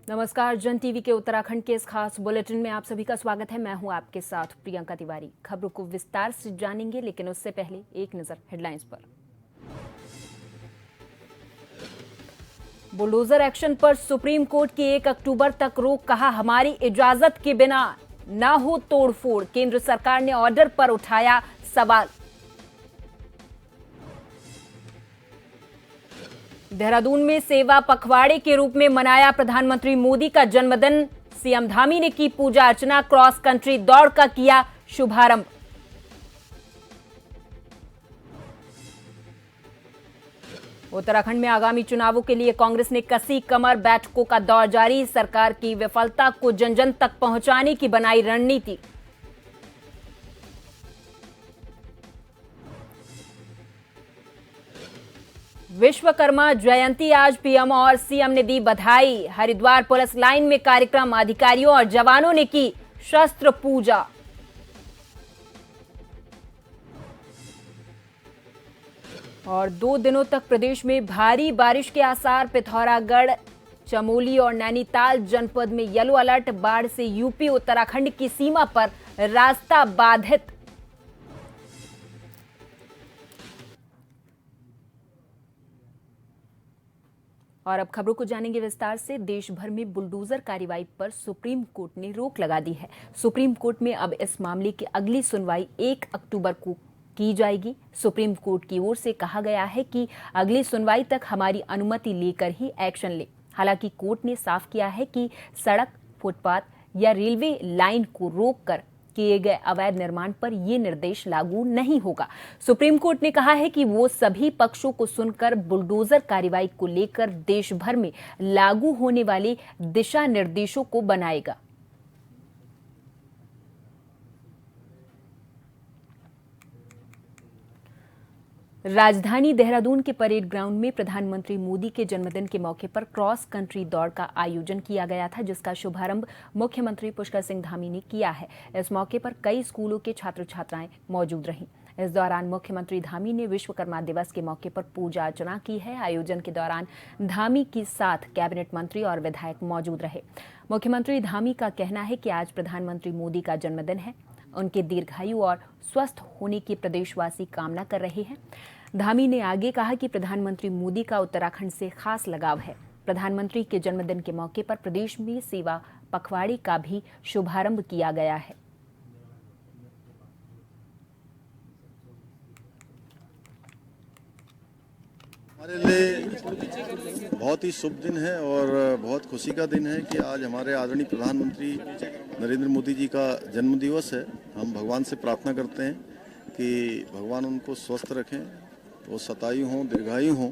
नमस्कार, जन टीवी के उत्तराखंड के इस खास बुलेटिन में आप सभी का स्वागत है। मैं हूं आपके साथ प्रियंका तिवारी। खबरों को विस्तार से जानेंगे, लेकिन उससे पहले एक नजर हेडलाइंस पर। बुलडोजर एक्शन पर सुप्रीम कोर्ट की 1 अक्टूबर तक रोक, कहा हमारी इजाजत के बिना ना हो तोड़फोड़। केंद्र सरकार ने ऑर्डर पर उठाया सवाल। देहरादून में सेवा पखवाड़े के रूप में मनाया प्रधानमंत्री मोदी का जन्मदिन। सीएम धामी ने की पूजा अर्चना, क्रॉस कंट्री दौड़ का किया शुभारंभ। उत्तराखंड में आगामी चुनावों के लिए कांग्रेस ने कसी कमर, बैठकों का दौर जारी। सरकार की विफलता को जन जन तक पहुंचाने की बनाई रणनीति। विश्वकर्मा जयंती, आज पीएम और सीएम ने दी बधाई। हरिद्वार पुलिस लाइन में कार्यक्रम, अधिकारियों और जवानों ने की शस्त्र पूजा। और 2 दिनों तक प्रदेश में भारी बारिश के आसार। पिथौरागढ़, चमोली और नैनीताल जनपद में येलो अलर्ट। बाढ़ से यूपी उत्तराखंड की सीमा पर रास्ता बाधित। और अब खबरों को जानेंगे विस्तार से। देश भर में बुलडोजर कार्रवाई पर सुप्रीम कोर्ट ने रोक लगा दी है। सुप्रीम कोर्ट में अब इस मामले की अगली सुनवाई 1 अक्टूबर को की जाएगी। सुप्रीम कोर्ट की ओर से कहा गया है कि अगली सुनवाई तक हमारी अनुमति लेकर ही एक्शन ले। हालांकि कोर्ट ने साफ किया है कि सड़क, फुटपाथ या रेलवे लाइन को रोककर किए गए अवैध निर्माण पर यह निर्देश लागू नहीं होगा। सुप्रीम कोर्ट ने कहा है कि वो सभी पक्षों को सुनकर बुलडोजर कार्रवाई को लेकर देश भर में लागू होने वाले दिशा निर्देशों को बनाएगा। राजधानी देहरादून के परेड ग्राउंड में प्रधानमंत्री मोदी के जन्मदिन के मौके पर क्रॉस कंट्री दौड़ का आयोजन किया गया था, जिसका शुभारंभ मुख्यमंत्री पुष्कर सिंह धामी ने किया है। इस मौके पर कई स्कूलों के छात्र छात्राएं मौजूद रहीं। इस दौरान मुख्यमंत्री धामी ने विश्वकर्मा दिवस के मौके पर पूजा अर्चना की है। आयोजन के दौरान धामी के साथ कैबिनेट मंत्री और विधायक मौजूद रहे। मुख्यमंत्री धामी का कहना है कि आज प्रधानमंत्री मोदी का जन्मदिन है। उनके दीर्घायु और स्वस्थ होने की प्रदेशवासी कामना कर रहे हैं। धामी ने आगे कहा कि प्रधानमंत्री मोदी का उत्तराखंड से खास लगाव है। प्रधानमंत्री के जन्मदिन के मौके पर प्रदेश में सेवा पखवाड़े का भी शुभारंभ किया गया है। हमारे लिए बहुत ही शुभ दिन है और बहुत खुशी का दिन है कि आज हमारे आदरणीय प्रधानमंत्री नरेंद्र मोदी जी का जन्म दिवस है। हम भगवान से प्रार्थना करते हैं कि भगवान उनको स्वस्थ रखें, वो शतायु हों, दीर्घायु हों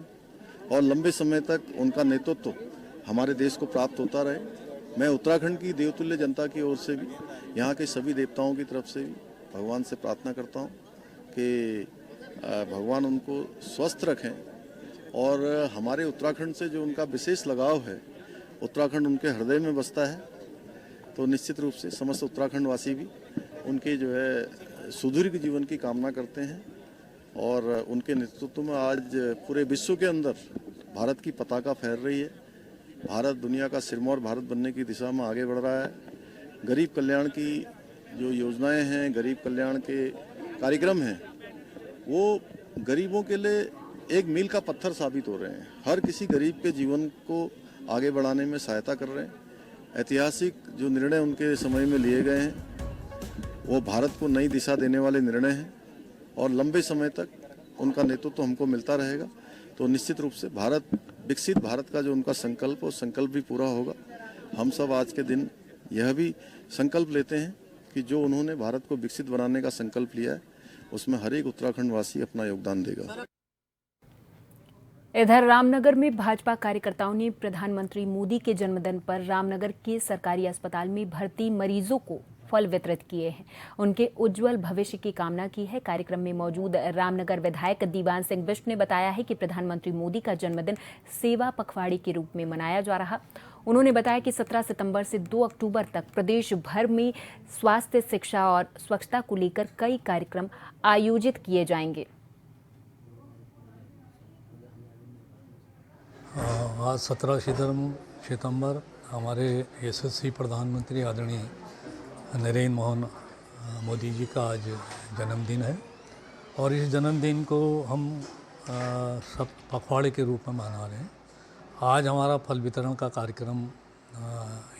और लंबे समय तक उनका नेतृत्व हमारे देश को प्राप्त होता रहे। मैं उत्तराखंड की देवतुल्य जनता की ओर से भी, यहाँ के सभी देवताओं की तरफ से भी भगवान से प्रार्थना करता हूँ कि भगवान उनको स्वस्थ रखें और हमारे उत्तराखंड से जो उनका विशेष लगाव है, उत्तराखंड उनके हृदय में बसता है, तो निश्चित रूप से समस्त उत्तराखंड वासी भी उनके जो है सुदीर्घ जीवन की कामना करते हैं। और उनके नेतृत्व में आज पूरे विश्व के अंदर भारत की पताका फहर रही है। भारत दुनिया का सिरमौर भारत बनने की दिशा में आगे बढ़ रहा है। गरीब कल्याण की जो योजनाएं हैं, गरीब कल्याण के कार्यक्रम हैं, वो गरीबों के लिए एक मील का पत्थर साबित हो रहे हैं। हर किसी गरीब के जीवन को आगे बढ़ाने में सहायता कर रहे हैं। ऐतिहासिक जो निर्णय उनके समय में लिए गए हैं, वो भारत को नई दिशा देने वाले निर्णय हैं और लंबे समय तक उनका नेतृत्व हमको मिलता रहेगा। तो निश्चित रूप से भारत, विकसित भारत का जो उनका संकल्प, वो संकल्प भी पूरा होगा। हम सब आज के दिन यह भी संकल्प लेते हैं कि जो उन्होंने भारत को विकसित बनाने का संकल्प लिया है, उसमें हर एक उत्तराखंड वासी अपना योगदान देगा। इधर रामनगर में भाजपा कार्यकर्ताओं ने प्रधानमंत्री मोदी के जन्मदिन पर रामनगर के सरकारी अस्पताल में भर्ती मरीजों को फल वितरित किए हैं। उनके उज्जवल भविष्य की कामना की है। कार्यक्रम में मौजूद रामनगर विधायक दीवान सिंह बिष्ट ने बताया है कि प्रधानमंत्री मोदी का जन्मदिन सेवा पखवाड़े के रूप में मनाया जा रहा। उन्होंने बताया कि 17 सितंबर से 2 अक्टूबर तक प्रदेश भर में स्वास्थ्य, शिक्षा और स्वच्छता को लेकर कई कार्यक्रम आयोजित किए जाएंगे। आज 17 सितंबर हमारे यशस्वी प्रधानमंत्री आदरणीय नरेंद्र मोहन मोदी जी का आज जन्मदिन है और इस जन्मदिन को हम सब पखवाड़े के रूप में मना रहे हैं। आज हमारा फल वितरण का कार्यक्रम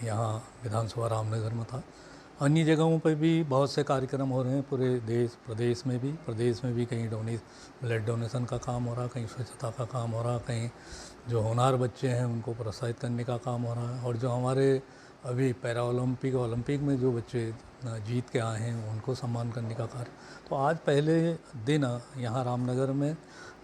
यहाँ विधानसभा रामनगर में था। अन्य जगहों पर भी बहुत से कार्यक्रम हो रहे हैं पूरे प्रदेश में भी कहीं ब्लड डोनेशन का काम हो रहा, कहीं स्वच्छता का काम हो रहा, कहीं जो होनहार बच्चे हैं उनको प्रोत्साहित करने का काम हो रहा है और जो हमारे अभी पैरा ओलंपिक में जो बच्चे जीत के आए हैं उनको सम्मान करने का कार्य। तो आज पहले दिन यहाँ रामनगर में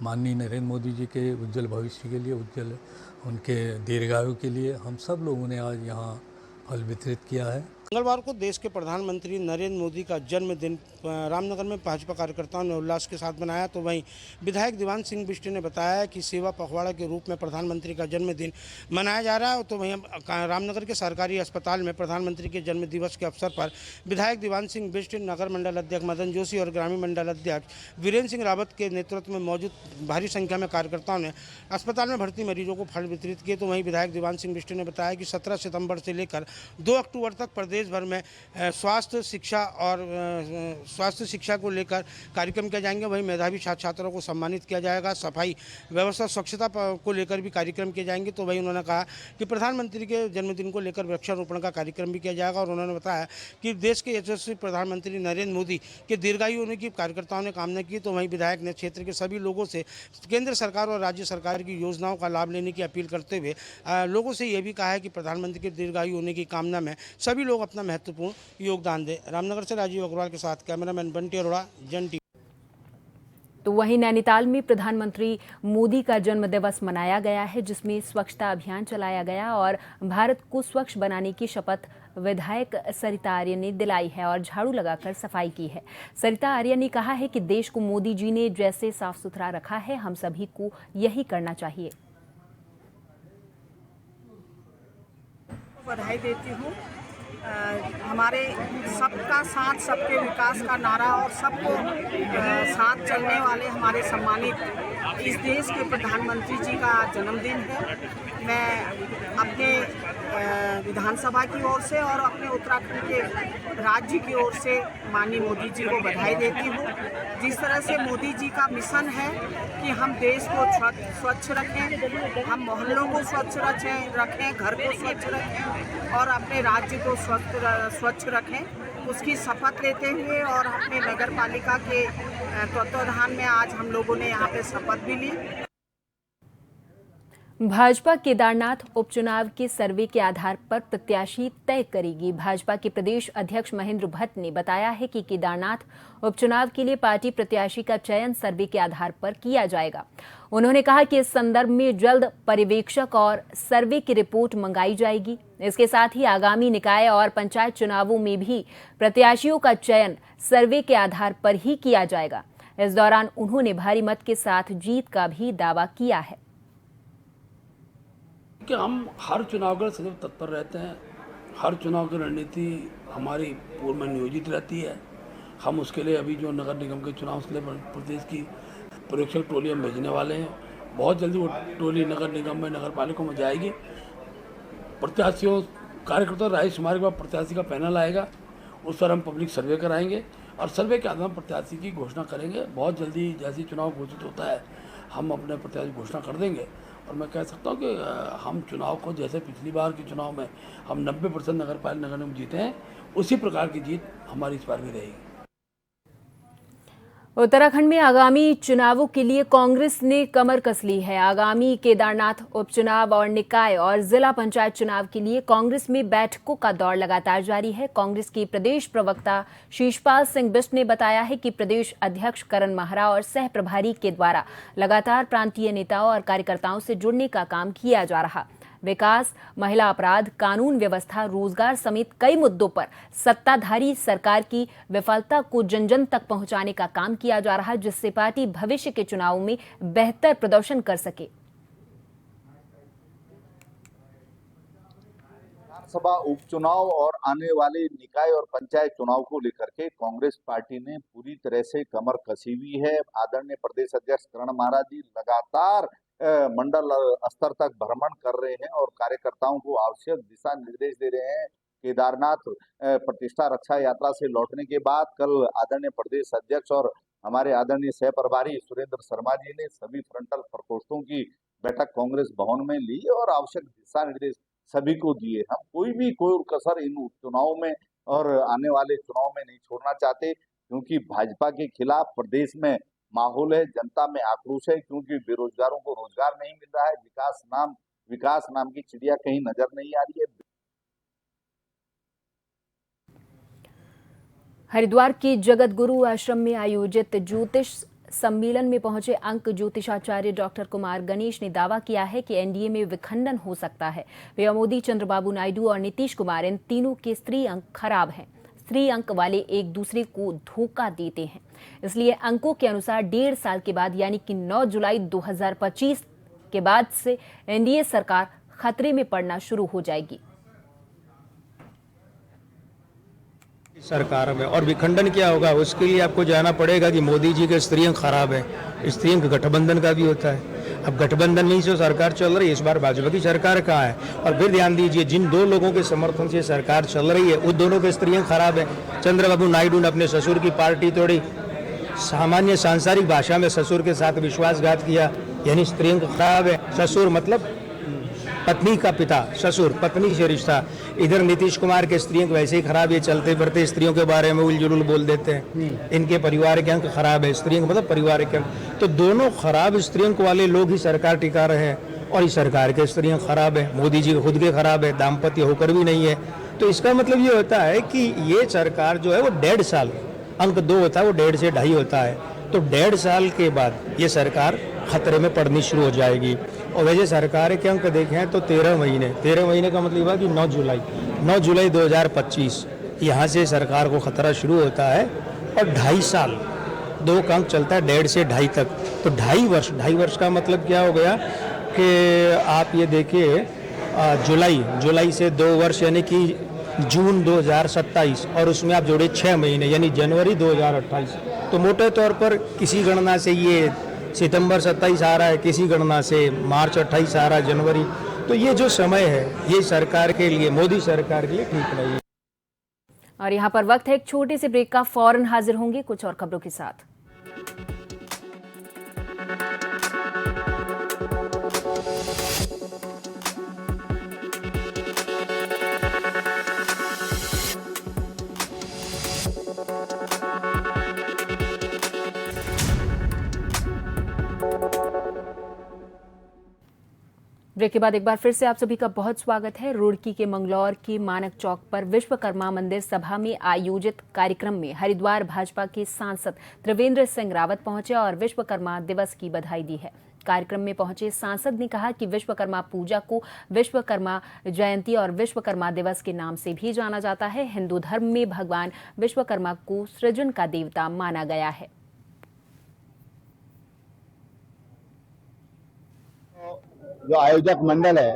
माननीय नरेंद्र मोदी जी के उज्जवल भविष्य के लिए, उज्जवल उनके दीर्घायु के लिए हम सब लोगों ने आज यहाँ फल वितरित किया है। मंगलवार को देश के प्रधानमंत्री नरेंद्र मोदी का जन्मदिन रामनगर में भाजपा कार्यकर्ताओं ने उल्लास के साथ मनाया। तो वहीं विधायक दीवान सिंह बिष्ट ने बताया कि सेवा पखवाड़ा के रूप में प्रधानमंत्री का जन्मदिन मनाया जा रहा है। तो वहीं रामनगर के सरकारी अस्पताल में प्रधानमंत्री के जन्म दिवस के अवसर पर विधायक दीवान सिंह बिष्ट, नगर मंडल अध्यक्ष मदन जोशी और ग्रामीण मंडल अध्यक्ष वीरेंद्र सिंह रावत के नेतृत्व में मौजूद भारी संख्या में कार्यकर्ताओं ने अस्पताल में भर्ती मरीजों को फल वितरित किए। तो वहीं विधायक दीवान सिंह बिष्ट ने बताया कि 17 सितंबर से लेकर 2 अक्टूबर तक प्रदेश भर में स्वास्थ्य शिक्षा को लेकर कार्यक्रम किए जाएंगे। वहीं मेधावी छात्र छात्राओं को सम्मानित किया जाएगा। सफाई व्यवस्था, स्वच्छता को लेकर भी कार्यक्रम किए जाएंगे। तो वहीं उन्होंने कहा कि प्रधानमंत्री के जन्मदिन को लेकर वृक्षारोपण का कार्यक्रम भी किया जाएगा और उन्होंने बताया कि देश के यशस्वी प्रधानमंत्री नरेंद्र मोदी के दीर्घायु होने की कार्यकर्ताओं ने कामना की। तो वहीं विधायक ने क्षेत्र के सभी लोगों से केंद्र सरकार और राज्य सरकार की योजनाओं का लाभ लेने की अपील करते हुए लोगों से यह भी कहा है कि प्रधानमंत्री के दीर्घायु होने की कामना में सभी लोग अपना महत्वपूर्ण योगदान दें। रामनगर से राजीव अग्रवाल के साथ कैमरामैन बंटी अरोड़ा, जन टीवी। तो वहीं नैनीताल में प्रधानमंत्री मोदी का जन्म दिवस मनाया गया है, जिसमें स्वच्छता अभियान चलाया गया और भारत को स्वच्छ बनाने की शपथ विधायक सरिता आर्य ने दिलाई है और झाड़ू लगाकर सफाई की है। सरिता आर्य ने कहा है कि देश को मोदी जी ने जैसे साफ सुथरा रखा है, हम सभी को यही करना चाहिए। बधाई देती हूँ। हमारे सबका साथ, सबके विकास का नारा और सबको साथ चलने वाले हमारे सम्मानित इस देश के प्रधानमंत्री जी का जन्मदिन है। मैं अपने विधानसभा की ओर से और अपने उत्तराखंड के राज्य की ओर से माननीय मोदी जी को बधाई देती हूँ। जिस तरह से मोदी जी का मिशन है कि हम देश को स्वच्छ रखें, हम मोहल्लों को स्वच्छ रखें, घर को स्वच्छ रखें और अपने राज्य को स्वच्छ रखें, उसकी शपथ लेते हुए और अपने नगर पालिका के तत्वाधान में आज हम लोगों ने यहाँ पे शपथ भी ली। भाजपा केदारनाथ उपचुनाव के सर्वे के आधार पर प्रत्याशी तय करेगी। भाजपा के प्रदेश अध्यक्ष महेंद्र भट्ट ने बताया है कि केदारनाथ उपचुनाव के लिए पार्टी प्रत्याशी का चयन सर्वे के आधार पर किया जाएगा। उन्होंने कहा कि इस संदर्भ में जल्द पर्यवेक्षक और सर्वे की रिपोर्ट मंगाई जाएगी। इसके साथ ही आगामी निकाय और पंचायत चुनावों में भी प्रत्याशियों का चयन सर्वे के आधार पर ही किया जाएगा। इस दौरान उन्होंने भारी मत के साथ जीत का भी दावा किया है कि हम हर चुनाव के लिए सदैव तत्पर रहते हैं। हर चुनाव की रणनीति हमारी पूर्व में नियोजित रहती है। हम उसके लिए अभी जो नगर निगम के चुनाव के लिए प्रदेश की पर्यवेक्षक टोली हम भेजने वाले हैं। बहुत जल्दी वो टोली नगर निगम में, नगर पालिका में जाएगी। प्रत्याशियों, कार्यकर्ताओं राय शुमारी के बाद प्रत्याशी का पैनल आएगा, उस पर हम पब्लिक सर्वे कराएंगे और सर्वे के आधार पर प्रत्याशी की घोषणा करेंगे। बहुत जल्दी जैसे चुनाव घोषित होता है हम अपने प्रत्याशी घोषणा कर देंगे। और मैं कह सकता हूँ कि हम चुनाव को जैसे पिछली बार के चुनाव में हम 90% नगर पालिका नगर निगम जीते हैं, उसी प्रकार की जीत हमारी इस बार भी रहेगी। उत्तराखंड में आगामी चुनावों के लिए कांग्रेस ने कमर कस ली है। आगामी केदारनाथ उपचुनाव और निकाय और जिला पंचायत चुनाव के लिए कांग्रेस में बैठकों का दौर लगातार जारी है। कांग्रेस की प्रदेश प्रवक्ता शीशपाल सिंह बिष्ट ने बताया है कि प्रदेश अध्यक्ष करण माहरा और सह प्रभारी के द्वारा लगातार प्रांतीय नेताओं और कार्यकर्ताओं से जुड़ने का काम किया जा रहा। विकास, महिला अपराध, कानून व्यवस्था, रोजगार समेत कई मुद्दों पर सत्ताधारी सरकार की विफलता को जन जन तक पहुंचाने का काम किया जा रहा है, जिससे पार्टी भविष्य के चुनावों में बेहतर प्रदर्शन कर सके। विधानसभा उपचुनाव और आने वाले निकाय और पंचायत चुनाव को लेकर के कांग्रेस पार्टी ने पूरी तरह से कमर कसी हुई है। आदरणीय प्रदेश अध्यक्ष करण महाराज जी लगातार मंडल स्तर तक भ्रमण कर रहे हैं और कार्यकर्ताओं को आवश्यक दिशा निर्देश दे रहे हैं। केदारनाथ प्रतिष्ठा रक्षा यात्रा से लौटने के बाद कल आदरणीय प्रदेश अध्यक्ष और हमारे आदरणीय सह प्रभारी सुरेंद्र शर्मा जी ने सभी फ्रंटल प्रकोष्ठों की बैठक कांग्रेस भवन में ली और आवश्यक दिशा निर्देश सभी को दिए। हम कोई भी कोई कसर इन उपचुनाव में और आने वाले चुनाव में नहीं छोड़ना चाहते, क्योंकि भाजपा के खिलाफ प्रदेश में माहौल है, जनता में आक्रोश है, क्योंकि बेरोजगारों को रोजगार नहीं मिल रहा है, विकास नाम की चिड़िया कहीं नजर नहीं आ रही है। हरिद्वार के जगत गुरु आश्रम में आयोजित ज्योतिष सम्मेलन में पहुंचे अंक ज्योतिषाचार्य डॉक्टर कुमार गणेश ने दावा किया है कि एनडीए में विखंडन हो सकता है। पीएम मोदी, चंद्रबाबू नायडू और नीतीश कुमार, इन तीनों के स्त्री अंक खराब हैं। स्त्री अंक वाले एक दूसरे को धोखा देते हैं। इसलिए अंकों के अनुसार 1.5 साल के बाद यानी कि 9 जुलाई 2025 के बाद से एनडीए सरकार खतरे में पड़ना शुरू हो जाएगी। सरकार में और विखंडन क्या होगा, उसके लिए आपको जाना पड़ेगा कि मोदी जी के स्त्री अंक खराब है। स्त्री अंक गठबंधन का भी होता है। अब गठबंधन में ही से सरकार चल रही है, इस बार भाजपा की सरकार कहाँ है। और फिर ध्यान दीजिए, जिन दो लोगों के समर्थन से सरकार चल रही है उन दोनों के स्त्री अंक खराब है। चंद्रबाबू नायडू ने अपने ससुर की पार्टी तोड़ी, सामान्य सांसारिक भाषा में ससुर के साथ विश्वासघात किया, यानी स्त्री अंक खराब है। ससुर मतलब पत्नी का पिता, ससुर पत्नी से रिश्ता। इधर नीतीश कुमार के स्त्री अंक वैसे ही खराब, ये चलते फिरते स्त्रियों के बारे में उलझुल बोल देते हैं। इनके परिवार के अंक खराब है, स्त्री अंक मतलब परिवार के अंक। तो दोनों खराब स्त्री अंक वाले लोग ही सरकार टिका रहे हैं और इस सरकार के स्त्री अंक खराब है। मोदी जी के खुद के खराब है, दाम्पत्य होकर भी नहीं है। तो इसका मतलब ये होता है कि ये सरकार जो है वो 1.5 साल, अंक 2 होता है वो 1.5 से 2.5 होता है, तो 1.5 साल के बाद ये सरकार खतरे में पड़नी शुरू हो जाएगी। और वैसे सरकार के अंक देखें तो 13 महीने का मतलब हुआ कि 9 जुलाई 2025 यहाँ से सरकार को खतरा शुरू होता है। और 2.5 साल 2 का अंक चलता है 1.5 से 2.5 तक, तो 2.5 वर्ष का मतलब क्या हो गया कि आप ये देखिए जुलाई से 2 वर्ष यानी कि जून 2027 और उसमें आप जोड़े 6 महीने यानी जनवरी 2028। तो मोटे तौर पर किसी गणना से ये सितंबर 27 आ रहा है, किसी गणना से मार्च 28 आ रहा है, जनवरी। तो ये जो समय है ये सरकार के लिए, मोदी सरकार के लिए ठीक नहीं है। और यहाँ पर वक्त है एक छोटे से ब्रेक का। फौरन हाजिर होंगे कुछ और खबरों के साथ। ब्रेक के बाद एक बार फिर से आप सभी का बहुत स्वागत है। रुड़की के मंगलौर के मानक चौक पर विश्वकर्मा मंदिर सभा में आयोजित कार्यक्रम में हरिद्वार भाजपा के सांसद त्रिवेंद्र सिंह रावत पहुंचे और विश्वकर्मा दिवस की बधाई दी है। कार्यक्रम में पहुंचे सांसद ने कहा कि विश्वकर्मा पूजा को विश्वकर्मा जयंती और विश्वकर्मा दिवस के नाम से भी जाना जाता है। हिंदू धर्म में भगवान विश्वकर्मा को सृजन का देवता माना गया है। जो आयोजक मंडल है,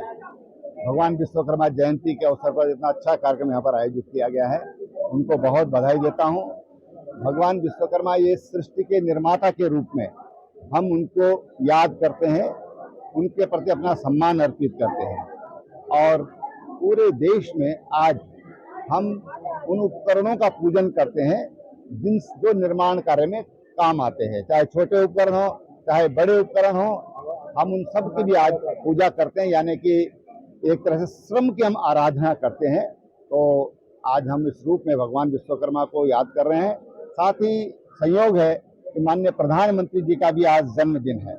भगवान विश्वकर्मा जयंती के अवसर पर इतना अच्छा कार्यक्रम यहाँ पर आयोजित किया गया है, उनको बहुत बधाई देता हूँ। भगवान विश्वकर्मा ये सृष्टि के निर्माता के रूप में हम उनको याद करते हैं, उनके प्रति अपना सम्मान अर्पित करते हैं। और पूरे देश में आज हम उन उपकरणों का पूजन करते हैं जो निर्माण कार्य में काम आते हैं, चाहे छोटे उपकरण हो चाहे बड़े उपकरण हो, हम उन सब की भी आज पूजा करते हैं, यानी कि एक तरह से श्रम की हम आराधना करते हैं। तो आज हम इस रूप में भगवान विश्वकर्मा को याद कर रहे हैं। साथ ही संयोग है कि माननीय प्रधानमंत्री जी का भी आज जन्मदिन है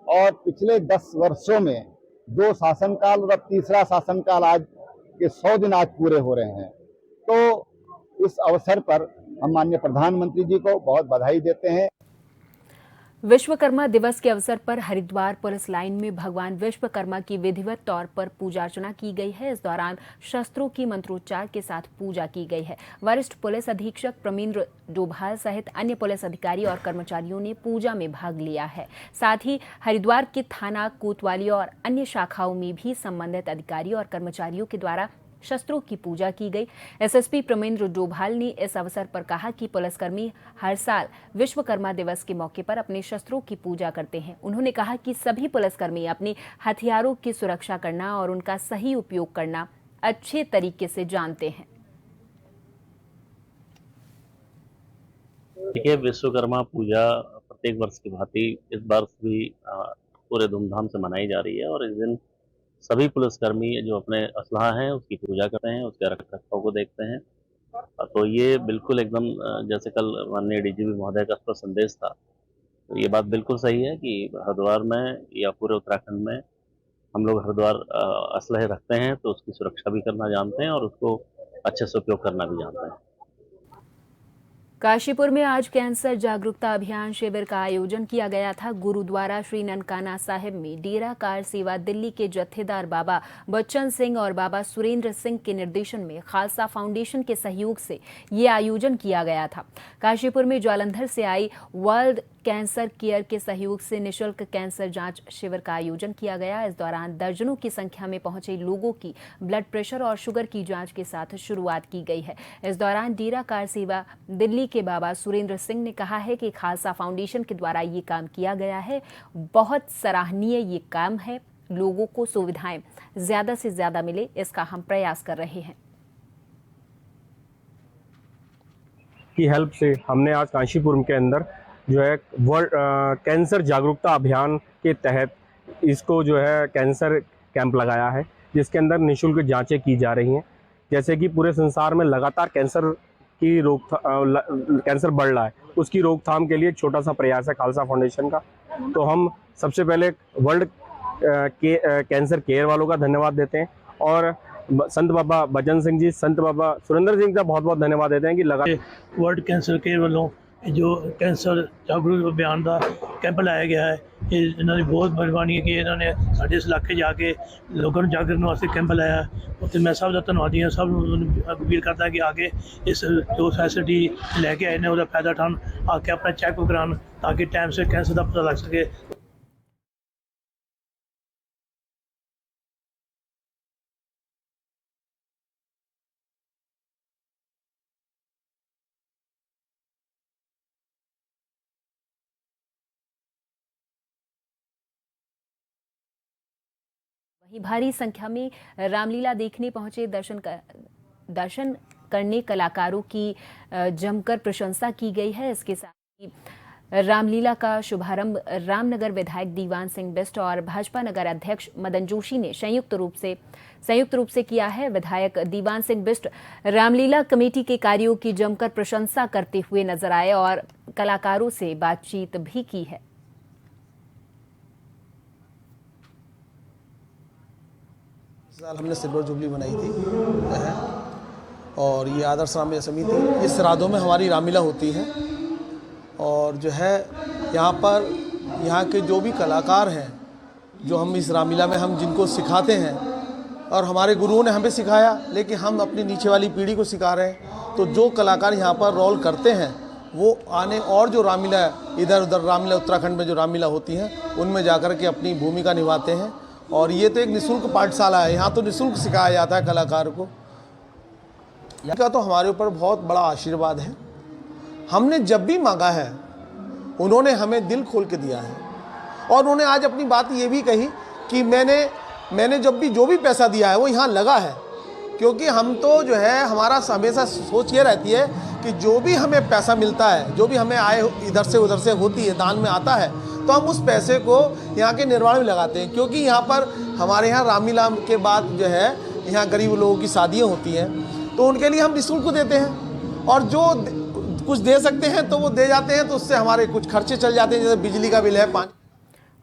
और पिछले 10 वर्षों में 2 शासनकाल और अब तीसरा शासनकाल आज के 100 दिन आज पूरे हो रहे हैं। तो इस अवसर पर हम माननीय प्रधानमंत्री जी को बहुत बधाई देते हैं। विश्वकर्मा दिवस के अवसर पर हरिद्वार पुलिस लाइन में भगवान विश्वकर्मा की विधिवत तौर पर पूजा अर्चना की गई है। इस दौरान शस्त्रों की मंत्रोच्चार के साथ पूजा की गई है। वरिष्ठ पुलिस अधीक्षक प्रमेंद्र डोभाल सहित अन्य पुलिस अधिकारी और कर्मचारियों ने पूजा में भाग लिया है। साथ ही हरिद्वार के थाना कोतवाली और अन्य शाखाओं में भी संबंधित अधिकारी और कर्मचारियों के द्वारा शस्त्रों की पूजा की गई। एसएसपी प्रमेंद्र डोभाल ने इस अवसर पर कहा कि पुलिसकर्मी हर साल विश्वकर्मा दिवस के मौके पर अपने शस्त्रों की पूजा करते हैं। उन्होंने कहा कि सभी पुलिसकर्मी अपने हथियारों की सुरक्षा करना और उनका सही उपयोग करना अच्छे तरीके से जानते हैं। देखिए, विश्वकर्मा पूजा प्रत्येक वर्ष की भांति इस बार भी पूरे धूमधाम से मनाई जा रही है और इस दिन सभी पुलिसकर्मी जो अपने असलहा हैं उसकी पूजा करते हैं, उसके रख रखाव को देखते हैं। तो ये बिल्कुल एकदम जैसे कल माननीय डीजीपी महोदय का स्पष्ट संदेश था, तो ये बात बिल्कुल सही है कि हरिद्वार में या पूरे उत्तराखंड में हम लोग हरिद्वार असलहे रखते हैं तो उसकी सुरक्षा भी करना जानते हैं और उसको अच्छे से उपयोग करना भी जानते हैं। काशीपुर में आज कैंसर जागरूकता अभियान शिविर का आयोजन किया गया था। गुरुद्वारा श्री ननकाना साहिब में डेरा कार सेवा दिल्ली के जत्थेदार बाबा बच्चन सिंह और बाबा सुरेंद्र सिंह के निर्देशन में खालसा फाउंडेशन के सहयोग से ये आयोजन किया गया था। काशीपुर में जालंधर से आई वर्ल्ड कैंसर केयर के सहयोग से निःशुल्क कैंसर जांच शिविर का आयोजन किया गया। इस दौरान दर्जनों की संख्या में पहुंचे लोगों की ब्लड प्रेशर और शुगर की जांच के साथ शुरुआत की गई है। इस दौरान डेरा कार सेवा दिल्ली के बाबा सुरेंद्र सिंह ने कहा है कि खालसा फाउंडेशन के द्वारा ये काम किया गया है, बहुत सराहनीय ये काम है। लोगों को सुविधाएं ज्यादा से ज्यादा मिले, इसका हम प्रयास कर रहे हैं। की हेल्प से हमने आज काशीपुर के अंदर जो है वर्ल्ड कैंसर जागरूकता अभियान के तहत इसको जो है कैंसर कैंप लगाया है, जिसके अंदर निःशुल्क जांचें की जा रही हैं। जैसे कि पूरे संसार में लगातार कैंसर बढ़ रहा है, उसकी रोकथाम के लिए एक छोटा सा प्रयास है खालसा फाउंडेशन का। तो हम सबसे पहले वर्ल्ड कैंसर केयर वालों का धन्यवाद देते हैं और संत बाबा बच्चन सिंह जी, संत बाबा सुरेंद्र सिंह का बहुत बहुत धन्यवाद देते हैं कि लगातार वर्ल्ड कैंसर केयर वालों जो कैंसर जागरूक अभियान का कैंप लाया गया है, ये इन्होंने बहुत मेहरबानी है कि इन्होंने साढ़े इस इलाके जाके लोगों को जागरूक करने वास्ते कैंप लाया। तो मैं सब का धन्यवादी हाँ, सब अपील करता है कि आगे इस जो फैसिलिटी लैके आए ने उसका फायदा उठान, आके अपना चेकअप करान ताकि टाइम से कैंसर का पता लग सके। वहीं भारी संख्या में रामलीला देखने पहुंचे दर्शन करने कलाकारों की जमकर प्रशंसा की गई है। इसके साथ ही रामलीला का शुभारंभ रामनगर विधायक दीवान सिंह बिष्ट और भाजपा नगर अध्यक्ष मदन जोशी ने संयुक्त रूप से किया है। विधायक दीवान सिंह बिष्ट रामलीला कमेटी के कार्यों की जमकर प्रशंसा करते हुए नजर आए और कलाकारों से बातचीत भी की है। साल हमने सिल्वर जुबली बनाई थी और ये आदर्श रामलीला समिति, ये श्राद्धों में हमारी रामलीला होती है और जो है यहाँ के जो भी कलाकार हैं, जो हम इस रामलीला में हम जिनको सिखाते हैं और हमारे गुरुओं ने हमें सिखाया, लेकिन हम अपनी नीचे वाली पीढ़ी को सिखा रहे हैं। तो जो कलाकार यहाँ पर रोल करते हैं वो आने और जो रामलीला इधर उधर रामलीला उत्तराखंड में जो रामलीला होती हैं उनमें जाकर के अपनी भूमिका निभाते हैं। और ये तो एक निःशुल्क पाठशाला है, यहाँ तो निःशुल्क सिखाया जाता है कलाकार को। इसका तो हमारे ऊपर बहुत बड़ा आशीर्वाद है। हमने जब भी मांगा है उन्होंने हमें दिल खोल के दिया है और उन्होंने आज अपनी बात ये भी कही कि मैंने जो भी पैसा दिया है वो यहाँ लगा है, क्योंकि हम तो जो है हमारा हमेशा सोच ये रहती है कि जो भी हमें पैसा मिलता है, जो भी हमें आय इधर से उधर से होती है, दान में आता है, तो हम उस पैसे को यहाँ के निर्माण में लगाते हैं। क्योंकि यहाँ पर हमारे यहाँ रामलीला के बाद जो है यहाँ गरीब लोगों की शादियाँ होती हैं, तो उनके लिए हम निःशुल्क देते हैं और जो कुछ दे सकते हैं तो वो दे जाते हैं, तो उससे हमारे कुछ खर्चे चल जाते हैं, जैसे बिजली का बिल है, पानी।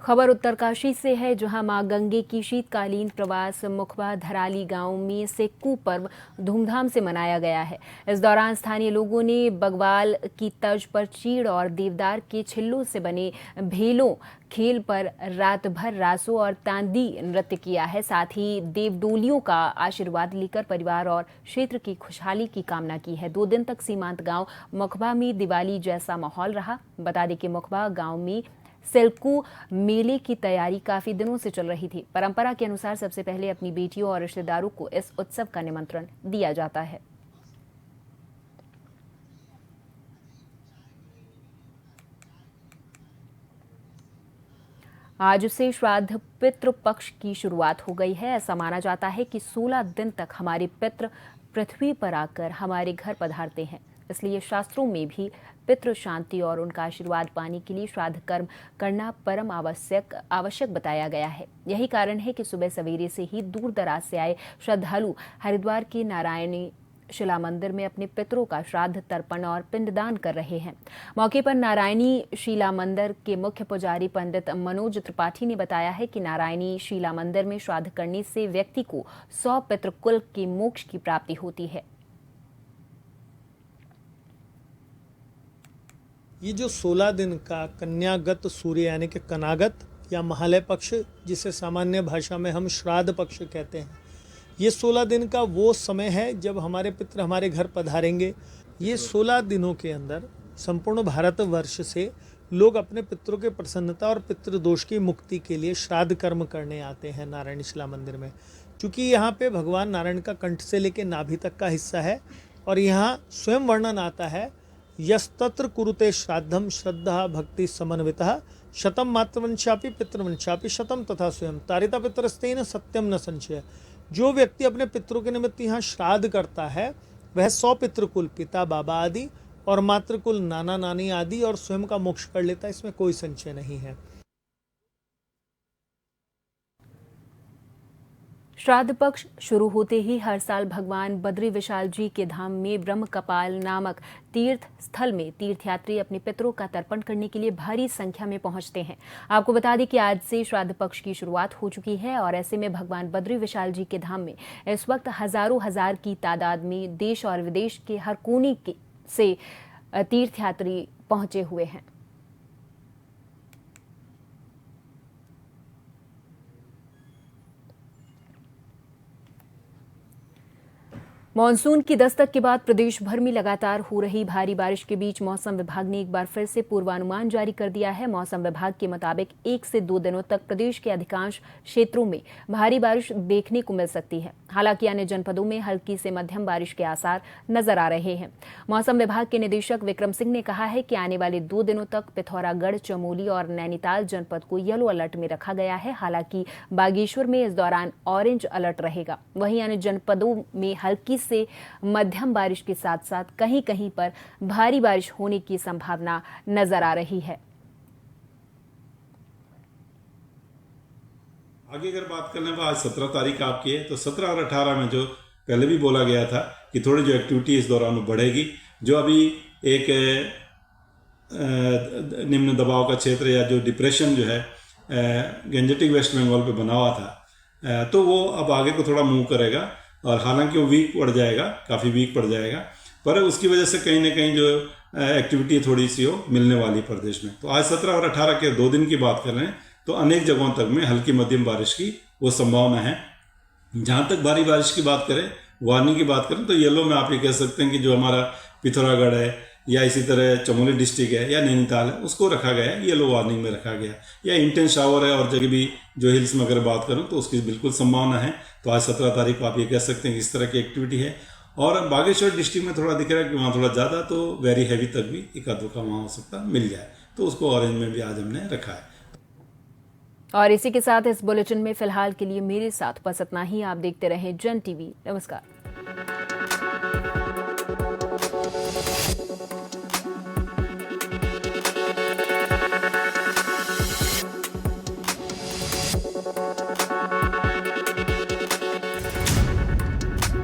खबर उत्तरकाशी से है, जहां मां गंगे की शीतकालीन प्रवास मुखबा धराली गांव में सेक्कू पर्व धूमधाम से मनाया गया है। इस दौरान स्थानीय लोगों ने बगवाल की तर्ज पर चीड़ और देवदार के छिल्लों से बने भेलों खेल पर रात भर रासो और तांदी नृत्य किया है। साथ ही देवडोलियों का आशीर्वाद लेकर परिवार और क्षेत्र की खुशहाली की कामना की है। 2 दिन तक सीमांत गांव मुखबा में दिवाली जैसा माहौल रहा। बता दें कि मुखबा गांव में सेल्कू मेले की तैयारी काफी दिनों से चल रही थी। परंपरा के अनुसार सबसे पहले अपनी बेटियों और रिश्तेदारों को इस उत्सव का निमंत्रण दिया जाता है। आज से श्राद्ध पितृ पक्ष की शुरुआत हो गई है। ऐसा माना जाता है कि 16 दिन तक हमारे पितृ पृथ्वी पर आकर हमारे घर पधारते हैं। इसलिए शास्त्रों में भी पितृ शांति और उनका आशीर्वाद पाने के लिए श्राद्ध कर्म करना परम आवश्यक बताया गया है। यही कारण है कि सुबह सवेरे से ही दूर दराज से आए श्रद्धालु हरिद्वार के नारायणी शिला मंदिर में अपने पितरों का श्राद्ध तर्पण और पिंडदान कर रहे हैं। मौके पर नारायणी शिला मंदिर के मुख्य पुजारी पंडित मनोज त्रिपाठी ने बताया है कि नारायणी शिला मंदिर में श्राद्ध करने से व्यक्ति को 100 पितृकुल के मोक्ष की प्राप्ति होती है। ये जो 16 दिन का कन्यागत सूर्य यानी कि कनागत या महालय पक्ष, जिसे सामान्य भाषा में हम श्राद्ध पक्ष कहते हैं, ये 16 दिन का वो समय है जब हमारे पितृ हमारे घर पधारेंगे। ये 16 दिनों के अंदर संपूर्ण भारतवर्ष से लोग अपने पितरों के प्रसन्नता और पितृदोष की मुक्ति के लिए श्राद्ध कर्म करने आते हैं नारायण शिला मंदिर में। क्योंकि यहाँ पे भगवान नारायण का कंठ से लेकर नाभि तक का हिस्सा है और यहाँ स्वयं वर्णन आता है, यस्तत्र कुरुते श्राद्धम श्रद्धा भक्ति समन्वितः शतम मातृवंशापि पितृवंशापि शतम तथा स्वयं तारिता पितरस्तेन सत्यम न संशय। जो व्यक्ति अपने पितरों के निमित्त यहाँ श्राद्ध करता है वह 100 पितृकुल पिता बाबा आदि और मातृकुल नाना नानी आदि और स्वयं का मोक्ष कर लेता है। इसमें कोई संशय नहीं है। श्राद्ध पक्ष शुरू होते ही हर साल भगवान बद्री विशाल जी के धाम में ब्रह्म कपाल नामक तीर्थ स्थल में तीर्थयात्री अपने पितरों का तर्पण करने के लिए भारी संख्या में पहुंचते हैं। आपको बता दें कि आज से श्राद्ध पक्ष की शुरुआत हो चुकी है और ऐसे में भगवान बद्री विशाल जी के धाम में इस वक्त हजारों हजार की तादाद में देश और विदेश के हर कोने से तीर्थयात्री पहुंचे हुए हैं। मॉनसून की दस्तक के बाद प्रदेश भर में लगातार हो रही भारी बारिश के बीच मौसम विभाग ने एक बार फिर से पूर्वानुमान जारी कर दिया है। मौसम विभाग के मुताबिक 1 से 2 दिनों तक प्रदेश के अधिकांश क्षेत्रों में भारी बारिश देखने को मिल सकती है। हालांकि अन्य जनपदों में हल्की से मध्यम बारिश के आसार नजर आ रहे हैं। मौसम विभाग के निदेशक विक्रम सिंह ने कहा है कि आने वाले 2 दिनों तक पिथौरागढ़, चमोली और नैनीताल जनपद को येलो अलर्ट में रखा गया है। हालांकि बागेश्वर में इस दौरान ऑरेंज अलर्ट रहेगा। वहीं अन्य जनपदों में हल्की से मध्यम बारिश के साथ साथ कहीं कहीं पर भारी बारिश होने की संभावना नजर आ रही है। आगे अगर बात करने पर आज 17 तारीख आपकी है, तो 17 और 18 में जो पहले भी बोला गया था कि थोड़ी जो एक्टिविटी इस दौरान बढ़ेगी, जो अभी एक निम्न दबाव का क्षेत्र या जो डिप्रेशन जो है गंजेटिक वेस्ट बंगाल पे बना हुआ था, तो वो अब आगे को थोड़ा मूव करेगा और हालांकि वो वीक पड़ जाएगा, काफ़ी वीक पड़ जाएगा, पर उसकी वजह से कहीं ना कहीं जो एक्टिविटी थोड़ी सी हो मिलने वाली प्रदेश में। तो आज 17 और 18 के 2 दिन की बात कर रहे हैं, तो अनेक जगहों तक में हल्की मध्यम बारिश की वो संभावना है। जहाँ तक भारी बारिश की बात करें, वार्निंग की बात करें, तो येलो में आप ये कह सकते हैं कि जो हमारा पिथौरागढ़ है या इसी तरह चमोली डिस्ट्रिक्ट है या नैनीताल है, उसको रखा गया है, येलो वार्निंग में रखा गया। या इंटेंस शावर है और जगह भी जो हिल्स में अगर बात करूं तो उसकी बिल्कुल संभावना है। तो आज 17 तारीख को आप ये कह सकते हैं कि इस तरह की एक्टिविटी है। और बागेश्वर डिस्ट्रिक्ट में थोड़ा दिख रहा है कि वहाँ थोड़ा ज़्यादा, तो वेरी हैवी तक भी एक आध का वहाँ हो सकता मिल जाए, तो उसको ऑरेंज में भी आज हमने रखा है। और इसी के साथ इस बुलेटिन में फिलहाल के लिए मेरे साथ बस इतना ही। आप देखते रहें जन टीवी। नमस्कार।